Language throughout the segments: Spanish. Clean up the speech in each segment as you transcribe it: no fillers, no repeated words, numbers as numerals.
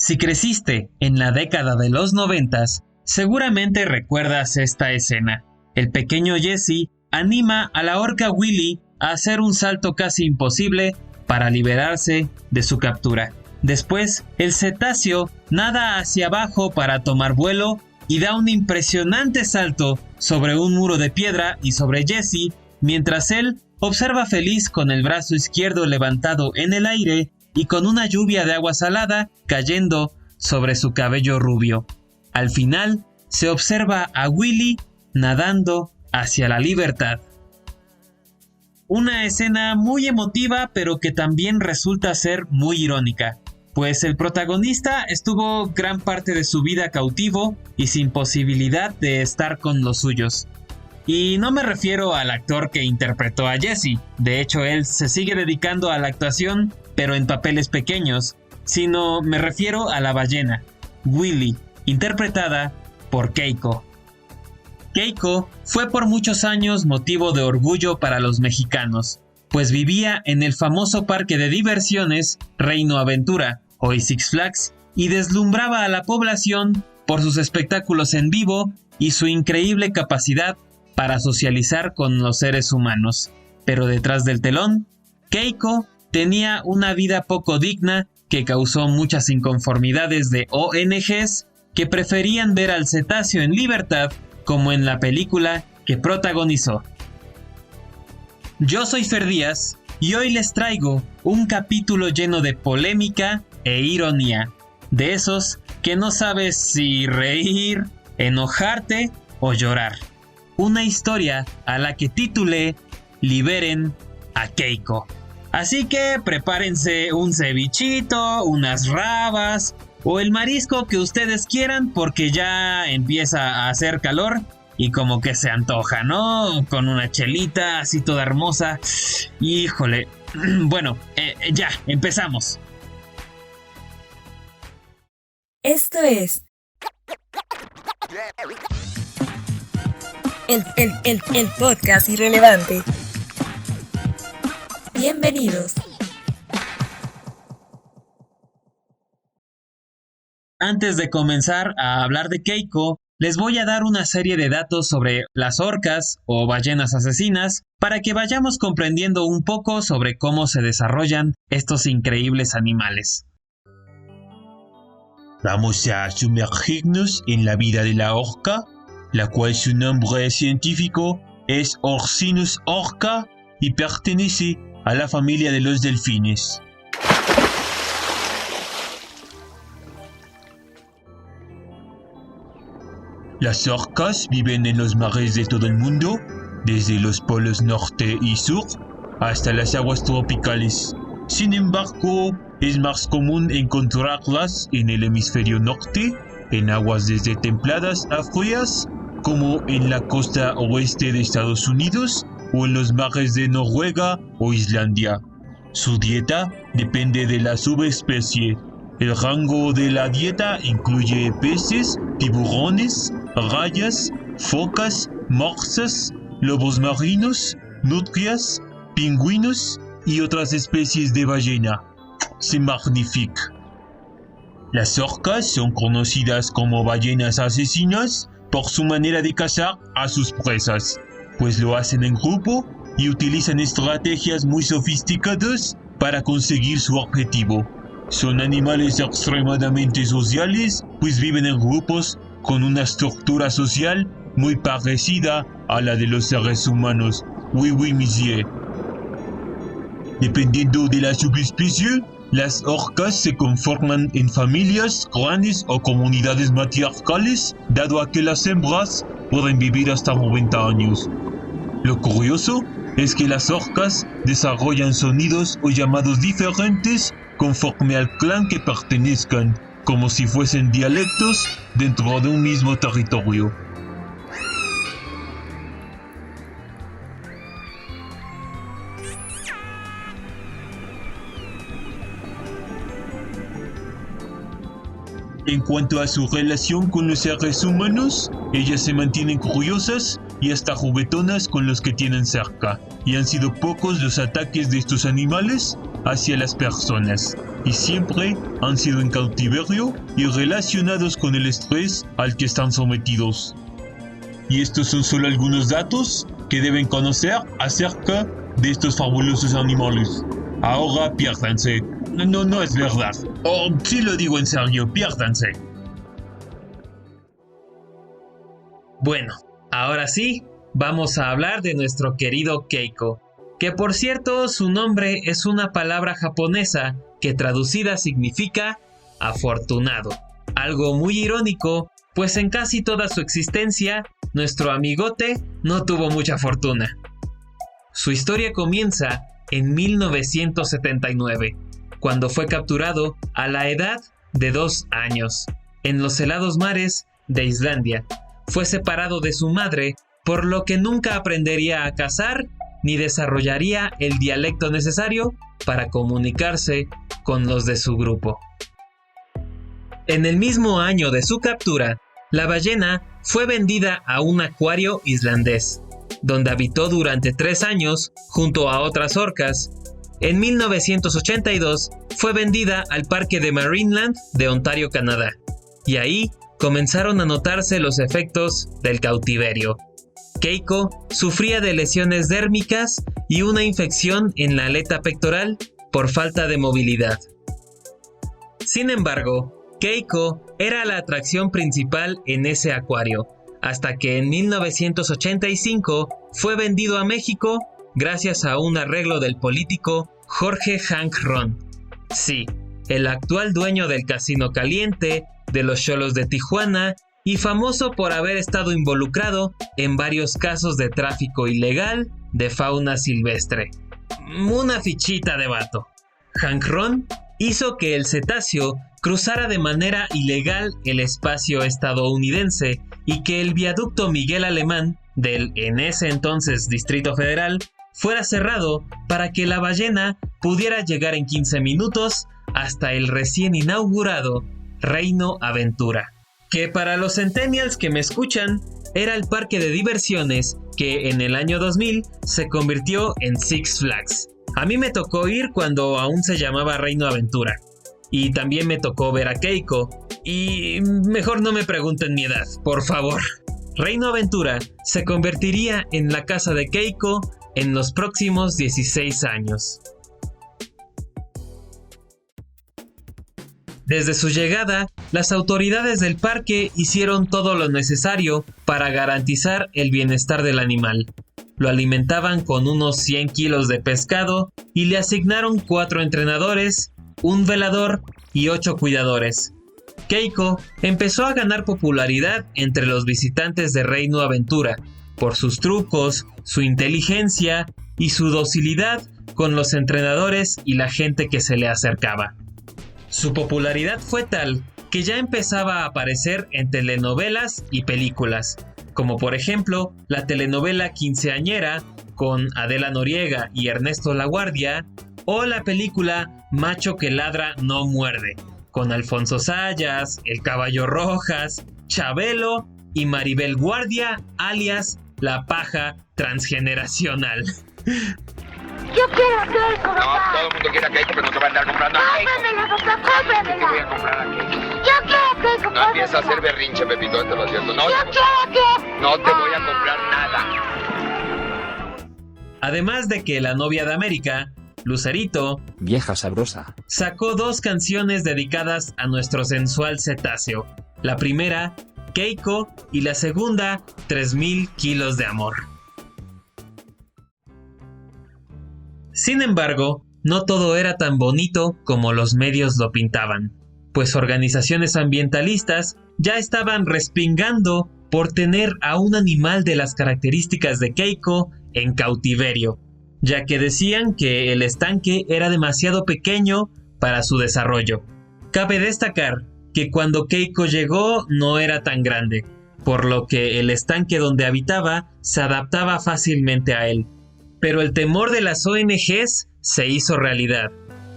Si creciste en la década de los 90, seguramente recuerdas esta escena. El pequeño Jesse anima a la orca Willy a hacer un salto casi imposible para liberarse de su captura. Después, el cetáceo nada hacia abajo para tomar vuelo y da un impresionante salto sobre un muro de piedra y sobre Jesse, mientras él observa feliz con el brazo izquierdo levantado en el aire y con una lluvia de agua salada cayendo sobre su cabello rubio. Al final, se observa a Willy nadando hacia la libertad. Una escena muy emotiva, pero que también resulta ser muy irónica, pues el protagonista estuvo gran parte de su vida cautivo y sin posibilidad de estar con los suyos. Y no me refiero al actor que interpretó a Jesse, de hecho él se sigue dedicando a la actuación, pero en papeles pequeños, sino me refiero a la ballena, Willy, interpretada por Keiko. Keiko fue por muchos años motivo de orgullo para los mexicanos, pues vivía en el famoso parque de diversiones Reino Aventura, hoy Six Flags, y deslumbraba a la población por sus espectáculos en vivo y su increíble capacidad para socializar con los seres humanos. Pero detrás del telón, Keiko tenía una vida poco digna que causó muchas inconformidades de ONGs que preferían ver al cetáceo en libertad como en la película que protagonizó. Yo soy Fer Díaz y hoy les traigo un capítulo lleno de polémica e ironía, de esos que no sabes si reír, enojarte o llorar. Una historia a la que titulé Liberen a Keiko. Así que prepárense un cevichito, unas rabas o el marisco que ustedes quieran porque ya empieza a hacer calor y como que se antoja, ¿no? Con una chelita así toda hermosa. Híjole. Bueno, ya, empezamos. Esto es el podcast irrelevante. Bienvenidos. Antes de comenzar a hablar de Keiko, les voy a dar una serie de datos sobre las orcas o ballenas asesinas para que vayamos comprendiendo un poco sobre cómo se desarrollan estos increíbles animales. Vamos a sumergirnos en la vida de la orca, la cual su nombre científico es Orcinus orca y pertenece a la familia de los delfines. Las orcas viven en los mares de todo el mundo, desde los polos norte y sur hasta las aguas tropicales. Sin embargo, es más común encontrarlas en el hemisferio norte, en aguas desde templadas a frías, como en la costa oeste de Estados Unidos o en los mares de Noruega o Islandia. Su dieta depende de la subespecie. El rango de la dieta incluye peces, tiburones, rayas, focas, morsas, lobos marinos, nutrias, pingüinos y otras especies de ballena. C'est magnifique. Las orcas son conocidas como ballenas asesinas por su manera de cazar a sus presas, pues lo hacen en grupo y utilizan estrategias muy sofisticadas para conseguir su objetivo. Son animales extremadamente sociales, pues viven en grupos con una estructura social muy parecida a la de los seres humanos. Oui, monsieur. Dependiendo de la subespecie, las orcas se conforman en familias, clanes o comunidades matriarcales, dado a que las hembras pueden vivir hasta 90 años. Lo curioso es que las orcas desarrollan sonidos o llamados diferentes conforme al clan que pertenezcan, como si fuesen dialectos dentro de un mismo territorio. En cuanto a su relación con los seres humanos, ellas se mantienen curiosas y hasta juguetonas con los que tienen cerca, y han sido pocos los ataques de estos animales hacia las personas y siempre han sido en cautiverio y relacionados con el estrés al que están sometidos. Y estos son solo algunos datos que deben conocer acerca de estos fabulosos animales. Ahora piérdanse. No es verdad. Oh, sí lo digo en serio, piérdanse. Bueno, ahora sí, vamos a hablar de nuestro querido Keiko, que por cierto su nombre es una palabra japonesa que traducida significa afortunado. Algo muy irónico, pues en casi toda su existencia, nuestro amigote no tuvo mucha fortuna. Su historia comienza en 1979, cuando fue capturado a la edad de 2 años, en los helados mares de Islandia. Fue separado de su madre, por lo que nunca aprendería a cazar ni desarrollaría el dialecto necesario para comunicarse con los de su grupo. En el mismo año de su captura, la ballena fue vendida a un acuario islandés, donde habitó durante 3 años junto a otras orcas. En 1982 fue vendida al Parque de Marineland de Ontario, Canadá, y ahí comenzaron a notarse los efectos del cautiverio. Keiko sufría de lesiones dérmicas y una infección en la aleta pectoral por falta de movilidad. Sin embargo, Keiko era la atracción principal en ese acuario, hasta que en 1985 fue vendido a México gracias a un arreglo del político Jorge Hank Ron. Sí, el actual dueño del Casino Caliente, de los Xolos de Tijuana y famoso por haber estado involucrado en varios casos de tráfico ilegal de fauna silvestre. Una fichita de vato. Hank Ron hizo que el cetáceo cruzara de manera ilegal el espacio estadounidense y que el viaducto Miguel Alemán del en ese entonces Distrito Federal fuera cerrado para que la ballena pudiera llegar en 15 minutos hasta el recién inaugurado Reino Aventura, que para los centennials que me escuchan era el parque de diversiones que en el año 2000 se convirtió en Six Flags. A mí me tocó ir cuando aún se llamaba Reino Aventura. Y también me tocó ver a Keiko. Y mejor no me pregunten mi edad, por favor. Reino Aventura se convertiría en la casa de Keiko en los próximos 16 años. Desde su llegada, las autoridades del parque hicieron todo lo necesario para garantizar el bienestar del animal. Lo alimentaban con unos 100 kilos de pescado y le asignaron 4 entrenadores, un velador y 8 cuidadores. Keiko empezó a ganar popularidad entre los visitantes de Reino Aventura por sus trucos, su inteligencia y su docilidad con los entrenadores y la gente que se le acercaba. Su popularidad fue tal que ya empezaba a aparecer en telenovelas y películas, como por ejemplo la telenovela Quinceañera con Adela Noriega y Ernesto Laguardia, o la película Macho que ladra no muerde, con Alfonso Sayas, El Caballo Rojas, Chabelo y Maribel Guardia, alias La Paja Transgeneracional. Yo quiero a Keiko, papá. No, todo el mundo quiere a Keiko, pero no te va a andar comprando a Keiko. Cómpramela, papá, cómpramela. ¿Qué voy a comprar a Keiko? Yo quiero a Keiko, No empieza a hacer berrinche, Pepito, te lo advierto. No, Yo quiero a Keiko. no te voy a comprar nada. Además de que la novia de América, Lucerito, vieja sabrosa, sacó 2 canciones dedicadas a nuestro sensual cetáceo. La primera, Keiko, y la segunda, 3000 kilos de amor. Sin embargo, no todo era tan bonito como los medios lo pintaban, pues organizaciones ambientalistas ya estaban respingando por tener a un animal de las características de Keiko en cautiverio, ya que decían que el estanque era demasiado pequeño para su desarrollo. Cabe destacar que cuando Keiko llegó no era tan grande, por lo que el estanque donde habitaba se adaptaba fácilmente a él. Pero el temor de las ONGs se hizo realidad,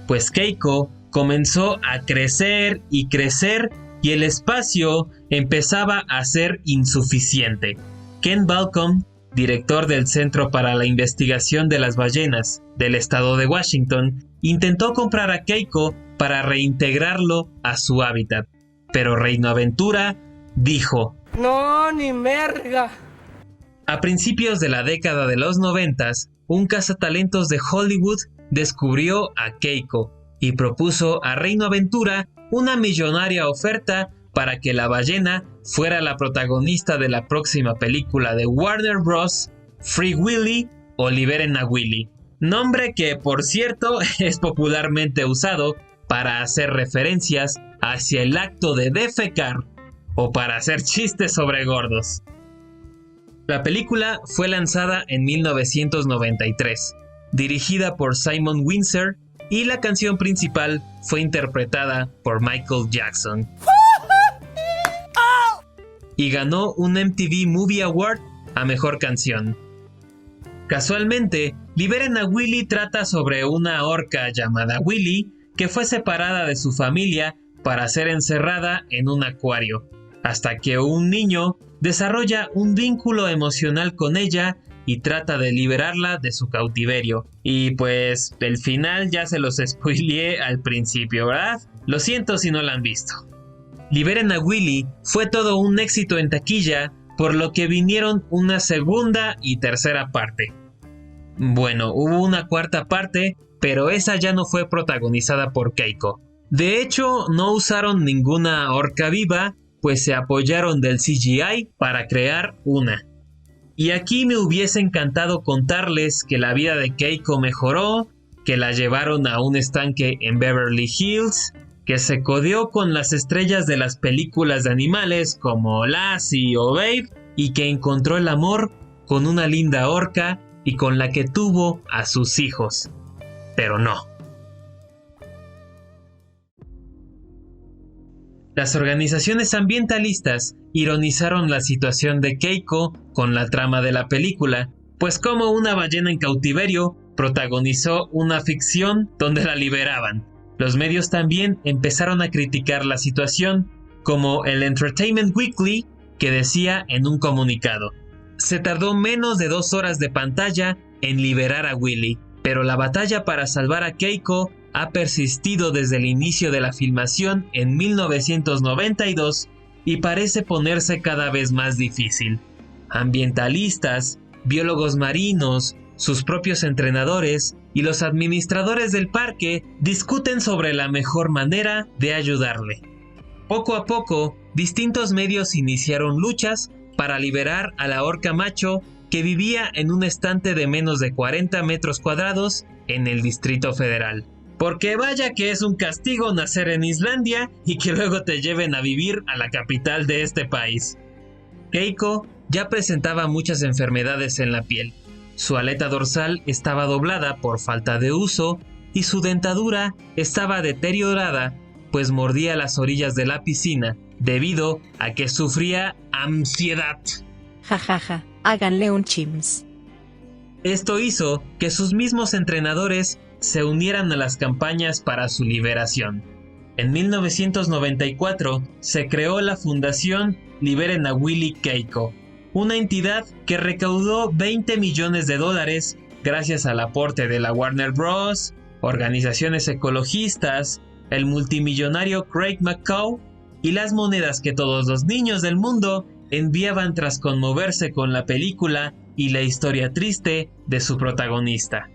pues Keiko comenzó a crecer y el espacio empezaba a ser insuficiente. Ken Balcom, director del Centro para la Investigación de las Ballenas del estado de Washington, intentó comprar a Keiko para reintegrarlo a su hábitat, pero Reino Aventura dijo: No, ni merga. A principios de la década de los 90, un cazatalentos de Hollywood descubrió a Keiko y propuso a Reino Aventura una millonaria oferta para que la ballena fuera la protagonista de la próxima película de Warner Bros., Free Willy o Liberen a Willy, nombre que, por cierto, es popularmente usado para hacer referencias hacia el acto de defecar o para hacer chistes sobre gordos. La película fue lanzada en 1993, dirigida por Simon Windsor, y la canción principal fue interpretada por Michael Jackson. Y ganó un MTV Movie Award a Mejor Canción. Casualmente, Liberen a Willy trata sobre una orca llamada Willy que fue separada de su familia para ser encerrada en un acuario, hasta que un niño desarrolla un vínculo emocional con ella y trata de liberarla de su cautiverio. Y pues el final ya se los spoileé al principio, ¿verdad? Lo siento si no la han visto. Liberen a Willy fue todo un éxito en taquilla, por lo que vinieron una segunda y tercera parte. Bueno, hubo una cuarta parte, pero esa ya no fue protagonizada por Keiko. De hecho, no usaron ninguna orca viva, pues se apoyaron del CGI para crear una. Y aquí me hubiese encantado contarles que la vida de Keiko mejoró, que la llevaron a un estanque en Beverly Hills, que se codeó con las estrellas de las películas de animales como Lassie o Babe, y que encontró el amor con una linda orca y con la que tuvo a sus hijos. Pero no. Las organizaciones ambientalistas ironizaron la situación de Keiko con la trama de la película, pues como una ballena en cautiverio protagonizó una ficción donde la liberaban. Los medios también empezaron a criticar la situación, como el Entertainment Weekly, que decía en un comunicado: se tardó menos de 2 horas de pantalla en liberar a Willy, pero la batalla para salvar a Keiko ha persistido desde el inicio de la filmación en 1992 y parece ponerse cada vez más difícil. Ambientalistas, biólogos marinos, sus propios entrenadores y los administradores del parque discuten sobre la mejor manera de ayudarle. Poco a poco, distintos medios iniciaron luchas para liberar a la orca macho que vivía en un estante de menos de 40 metros cuadrados en el Distrito Federal. Porque vaya que es un castigo nacer en Islandia y que luego te lleven a vivir a la capital de este país. Keiko ya presentaba muchas enfermedades en la piel. Su aleta dorsal estaba doblada por falta de uso y su dentadura estaba deteriorada, pues mordía las orillas de la piscina debido a que sufría ansiedad. Jajaja, háganle un chims. Esto hizo que sus mismos entrenadores se unieran a las campañas para su liberación. En 1994 se creó la Fundación Liberen a Willy Keiko, una entidad que recaudó $20 millones gracias al aporte de la Warner Bros., organizaciones ecologistas, el multimillonario Craig McCaw y las monedas que todos los niños del mundo enviaban tras conmoverse con la película y la historia triste de su protagonista.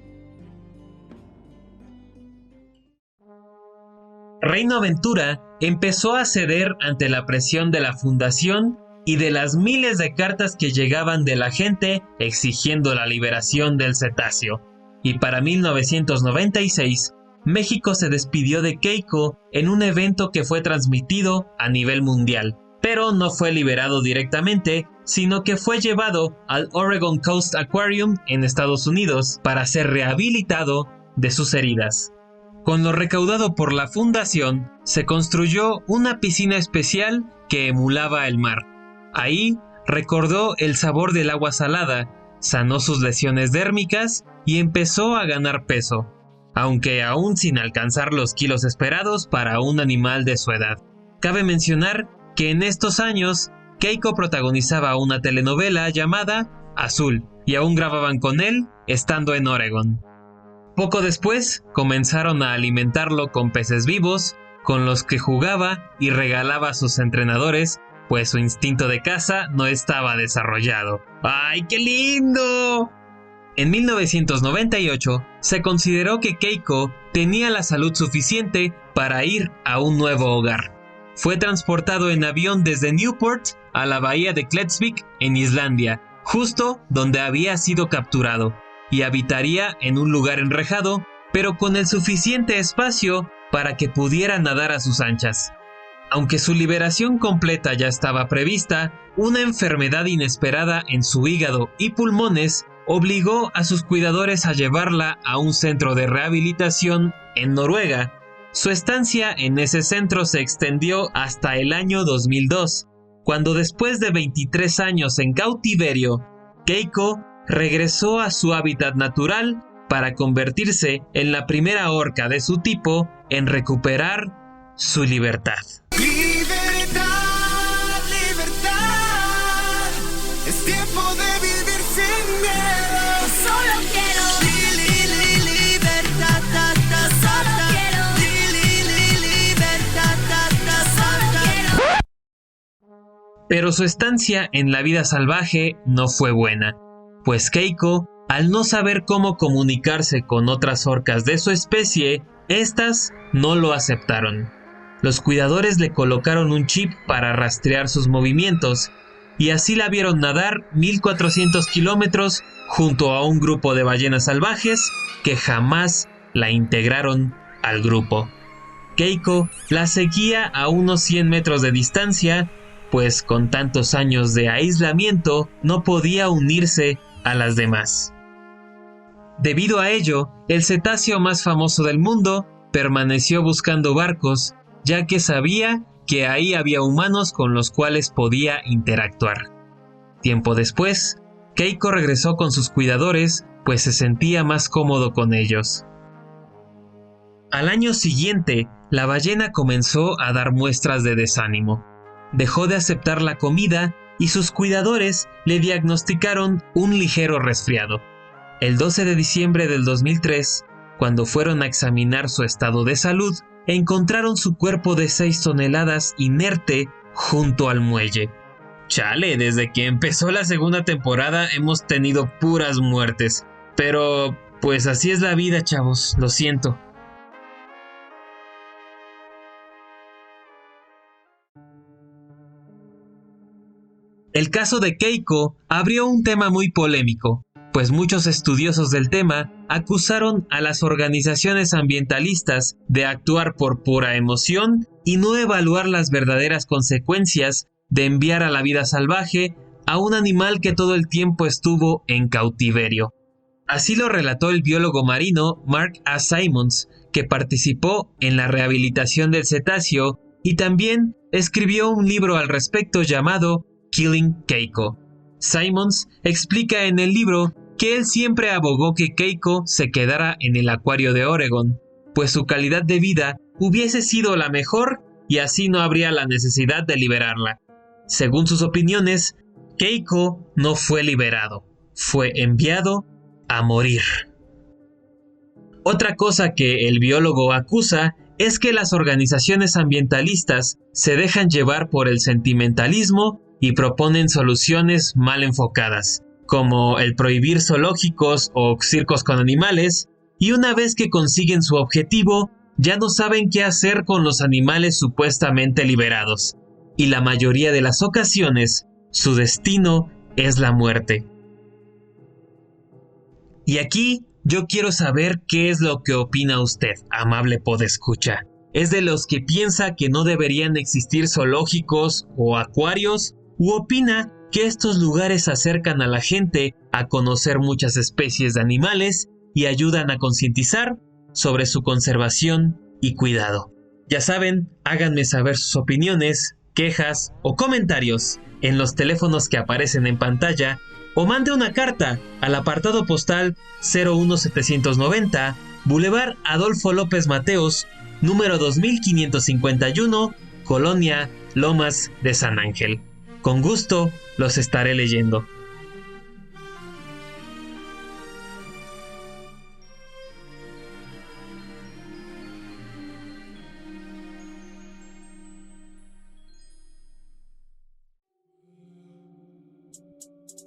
Reino Aventura empezó a ceder ante la presión de la fundación y de las miles de cartas que llegaban de la gente exigiendo la liberación del cetáceo. Y para 1996, México se despidió de Keiko en un evento que fue transmitido a nivel mundial, pero no fue liberado directamente, sino que fue llevado al Oregon Coast Aquarium en Estados Unidos para ser rehabilitado de sus heridas. Con lo recaudado por la fundación, se construyó una piscina especial que emulaba el mar. Ahí recordó el sabor del agua salada, sanó sus lesiones dérmicas y empezó a ganar peso, aunque aún sin alcanzar los kilos esperados para un animal de su edad. Cabe mencionar que en estos años, Keiko protagonizaba una telenovela llamada Azul, y aún grababan con él estando en Oregon. Poco después, comenzaron a alimentarlo con peces vivos, con los que jugaba y regalaba a sus entrenadores, pues su instinto de caza no estaba desarrollado. ¡Ay, qué lindo! En 1998, se consideró que Keiko tenía la salud suficiente para ir a un nuevo hogar. Fue transportado en avión desde Newport a la bahía de Klettsvik, en Islandia, justo donde había sido capturado, y habitaría en un lugar enrejado, pero con el suficiente espacio para que pudiera nadar a sus anchas. Aunque su liberación completa ya estaba prevista, una enfermedad inesperada en su hígado y pulmones obligó a sus cuidadores a llevarla a un centro de rehabilitación en Noruega. Su estancia en ese centro se extendió hasta el año 2002, cuando después de 23 años en cautiverio, Keiko regresó a su hábitat natural para convertirse en la primera orca de su tipo en recuperar su libertad. Libertad, libertad, es tiempo de vivir sin miedo. Solo quiero libertad, solo quiero libertad, solo quiero. Pero su estancia en la vida salvaje no fue buena, pues Keiko, al no saber cómo comunicarse con otras orcas de su especie, estas no lo aceptaron. Los cuidadores le colocaron un chip para rastrear sus movimientos, y así la vieron nadar 1400 kilómetros junto a un grupo de ballenas salvajes que jamás la integraron al grupo. Keiko la seguía a unos 100 metros de distancia, pues con tantos años de aislamiento no podía unirse a las demás. Debido a ello, el cetáceo más famoso del mundo permaneció buscando barcos, ya que sabía que ahí había humanos con los cuales podía interactuar. Tiempo después, Keiko regresó con sus cuidadores, pues se sentía más cómodo con ellos. Al año siguiente, la ballena comenzó a dar muestras de desánimo. Dejó de aceptar la comida y sus cuidadores le diagnosticaron un ligero resfriado. El 12 de diciembre del 2003, cuando fueron a examinar su estado de salud, encontraron su cuerpo de 6 toneladas inerte junto al muelle. Chale, desde que empezó la segunda temporada hemos tenido puras muertes. Pero, pues así es la vida, chavos, lo siento. El caso de Keiko abrió un tema muy polémico, pues muchos estudiosos del tema acusaron a las organizaciones ambientalistas de actuar por pura emoción y no evaluar las verdaderas consecuencias de enviar a la vida salvaje a un animal que todo el tiempo estuvo en cautiverio. Así lo relató el biólogo marino Mark A. Simons, que participó en la rehabilitación del cetáceo y también escribió un libro al respecto llamado Killing Keiko. Simons explica en el libro que él siempre abogó que Keiko se quedara en el acuario de Oregon, pues su calidad de vida hubiese sido la mejor y así no habría la necesidad de liberarla. Según sus opiniones, Keiko no fue liberado, fue enviado a morir. Otra cosa que el biólogo acusa es que las organizaciones ambientalistas se dejan llevar por el sentimentalismo y proponen soluciones mal enfocadas, como el prohibir zoológicos o circos con animales, y una vez que consiguen su objetivo, ya no saben qué hacer con los animales supuestamente liberados, y la mayoría de las ocasiones, su destino es la muerte. Y aquí yo quiero saber qué es lo que opina usted, amable podescucha. ¿Es de los que piensa que no deberían existir zoológicos o acuarios? ¿U opina que estos lugares acercan a la gente a conocer muchas especies de animales y ayudan a concientizar sobre su conservación y cuidado? Ya saben, háganme saber sus opiniones, quejas o comentarios en los teléfonos que aparecen en pantalla o mande una carta al apartado postal 01790, Boulevard Adolfo López Mateos, número 2551, Colonia Lomas de San Ángel. Con gusto los estaré leyendo.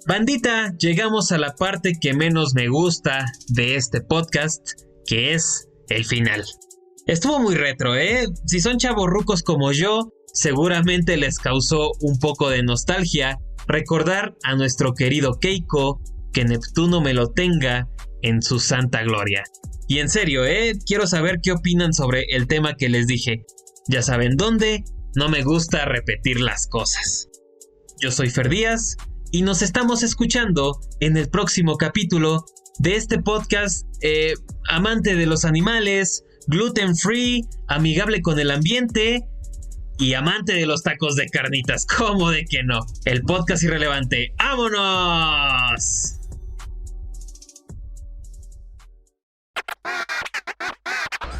Bandita, llegamos a la parte que menos me gusta de este podcast, que es el final. Estuvo muy retro, ¿eh? Si son chavorrucos como yo, seguramente les causó un poco de nostalgia recordar a nuestro querido Keiko, que Neptuno me lo tenga en su santa gloria. Y en serio, quiero saber qué opinan sobre el tema que les dije. Ya saben dónde, no me gusta repetir las cosas. Yo soy Fer Díaz y nos estamos escuchando en el próximo capítulo de este podcast amante de los animales, gluten free, amigable con el ambiente y amante de los tacos de carnitas. ¿Cómo de que no? El podcast irrelevante. ¡Vámonos!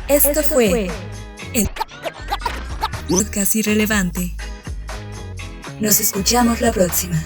Esto fue el podcast irrelevante. Nos escuchamos la próxima.